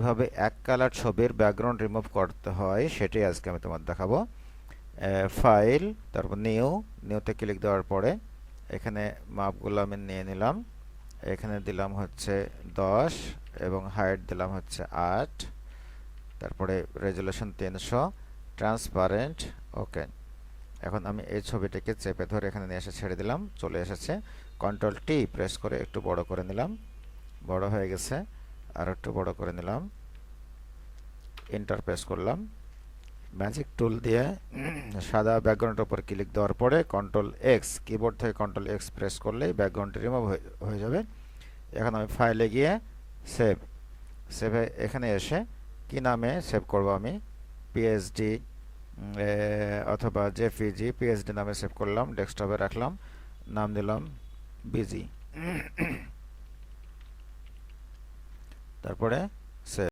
কিভাবে এক কালার ছবির ব্যাকগ্রাউন্ড রিমুভ করতে হয় সেটাই আজকে আমি তোমাদের দেখাবো। ফাইল, তারপর নিউতে ক্লিক দেওয়ার পরে এখানে মাপগুলো আমি নিয়ে নিলাম। এখানে দিলাম হচ্ছে 10 এবং হাইট দিলাম হচ্ছে 8, তারপরে রেজুলেশন 300, ট্রান্সপারেন্ট, ওকে। এখন আমি এই ছবিটাকে চেপে ধরে এখানে নিয়ে এসে ছেড়ে দিলাম, চলে এসেছে। কন্ট্রোল টি প্রেস করে একটু বড় করে নিলাম, বড় হয়ে গেছে। আর একটু বড় করে নিলাম, এন্টার প্রেস করলাম। ম্যাজিক টুল দিয়ে সাদা ব্যাকগ্রাউন্ডের উপর ক্লিক দেওয়ার পরে কন্ট্রোল এক্স, কিবোর্ড থেকে কন্ট্রোল এক্স প্রেস করলেই ব্যাকগ্রাউন্ডটি রিমুভ হয়ে যাবে। এখন আমি ফাইলে গিয়ে সেভে এখানে এসে কি নামে সেভ করব, আমি পিএসডি অথবা জেপিজি, পিএসডি নামে সেভ করলাম, ডেস্কটপে রাখলাম, নাম দিলাম বিজি, তারপরে সেভ।